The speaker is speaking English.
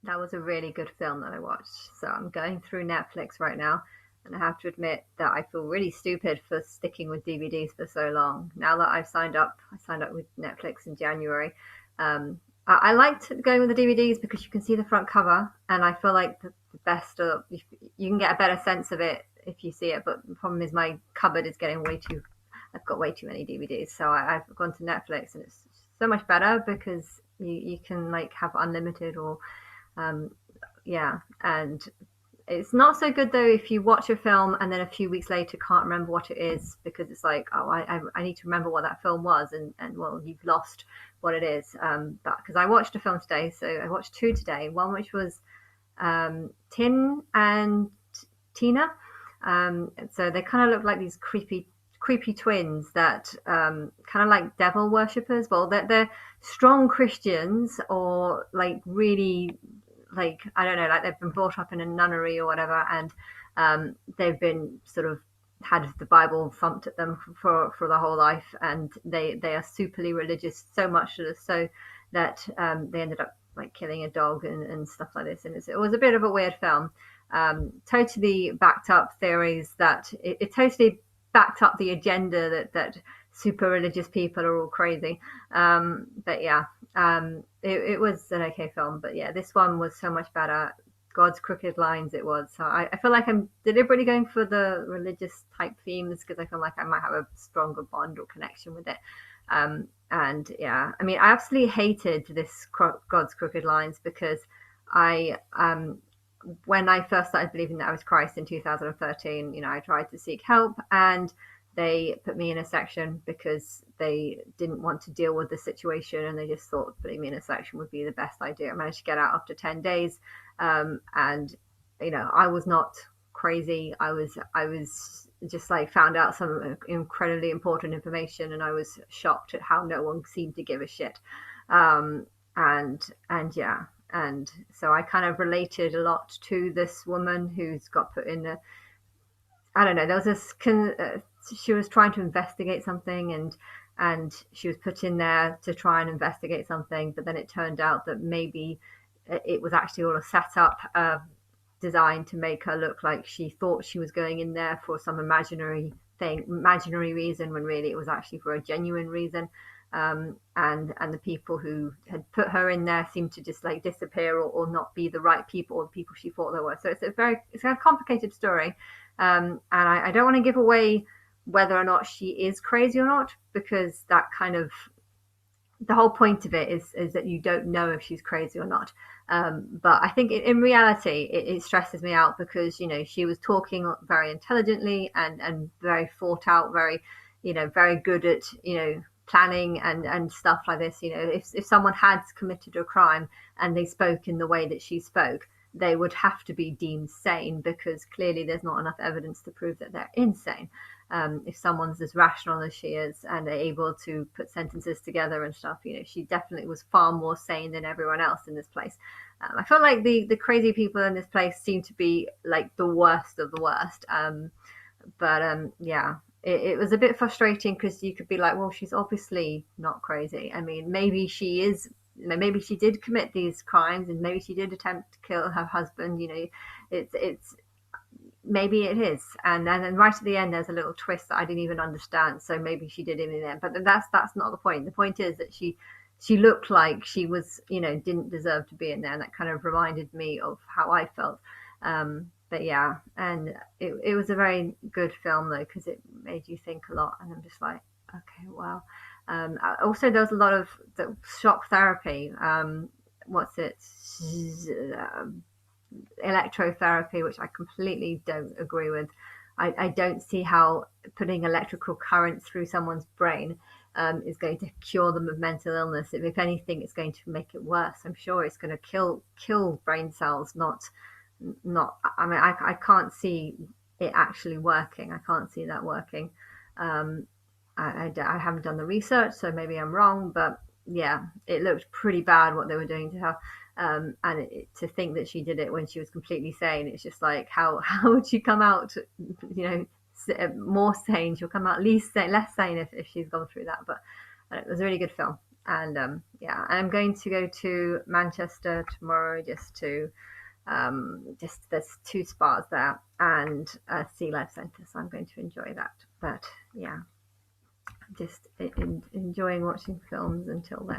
That was a really good film that I watched. So I'm going through Netflix right now, and I have to admit that I feel really stupid for sticking with DVDs for so long. Now that I signed up with Netflix in January. I liked going with the DVDs because you can see the front cover, and I feel like the best of you can get a better sense of it if you see it. But the problem is my cupboard is getting way too. I've got way too many DVDs, so I've gone to Netflix, and it's so much better because you can like have unlimited or um, yeah, and it's not so good though if you watch a film and then a few weeks later can't remember what it is because it's like, oh, I need to remember what that film was, and well, you've lost what it is. But because I watched a film today, so I watched two today. One which was Tin and Tina. So they kind of look like these creepy twins that kind of like devil worshippers. Well, they're strong Christians or like really like I don't know, like they've been brought up in a nunnery or whatever, and they've been sort of had the Bible thumped at them for the whole life, and they are superly religious, so much so that they ended up like killing a dog and stuff like this, and it was a bit of a weird film. Totally backed up theories that it totally backed up the agenda that super religious people are all crazy. But yeah, it was an okay film, but yeah, this one was so much better. God's Crooked Lines, it was. So I feel like I'm deliberately going for the religious type themes because I feel like I might have a stronger bond or connection with it. And yeah, I mean, I absolutely hated this God's Crooked Lines because I when I first started believing that I was Christ in 2013, I tried to seek help, and they put me in a section because they didn't want to deal with the situation, and they just thought putting me in a section would be the best idea. I managed to get out after 10 days. And I was not crazy. I was just like found out some incredibly important information, and I was shocked at how no one seemed to give a shit. Um, and yeah, and so I kind of related a lot to this woman who's got put in a, I don't know, there was this she was trying to investigate something, and she was put in there to try and investigate something, but then it turned out that maybe it was actually all a setup designed to make her look like she thought she was going in there for some imaginary reason, when really it was actually for a genuine reason. And the people who had put her in there seemed to just like disappear, or not be the right people or the people she thought they were. So it's a complicated story, and I don't want to give away whether or not she is crazy or not, because that kind of the whole point of it is that you don't know if she's crazy or not. But I think in reality, it stresses me out because she was talking very intelligently and very thought out, very very good at planning and stuff like this. If someone had committed a crime and they spoke in the way that she spoke, they would have to be deemed sane, because clearly there's not enough evidence to prove that they're insane. If someone's as rational as she is and able to put sentences together and stuff, she definitely was far more sane than everyone else in this place. I feel like the crazy people in this place seem to be like the worst of the worst. But yeah, it was a bit frustrating because you could be like, well, she's obviously not crazy. I mean, maybe she is. Maybe she did commit these crimes, and maybe she did attempt to kill her husband. It's maybe it is, and then right at the end there's a little twist that I didn't even understand, so maybe she did it in the end, but that's not the point. The point is that she looked like she was didn't deserve to be in there, and that kind of reminded me of how I felt. But yeah, and it was a very good film though, because it made you think a lot, and I'm just like, okay, wow. Also there was a lot of the shock therapy. What's it, electrotherapy, which I completely don't agree with. I don't see how putting electrical current through someone's brain is going to cure them of mental illness. If anything, it's going to make it worse. I'm sure it's going to kill brain cells, not. I mean, I can't see it actually working. I can't see that working. Um, I haven't done the research, so maybe I'm wrong, but yeah, it looked pretty bad what they were doing to her. And to think that she did it when she was completely sane, it's just like, how would she come out, more sane? She'll come out least sane, less sane if she's gone through that. But it was a really good film. And yeah, I'm going to go to Manchester tomorrow just there's 2 spas there and a Sea Life Centre, so I'm going to enjoy that. But yeah, just enjoying watching films until then.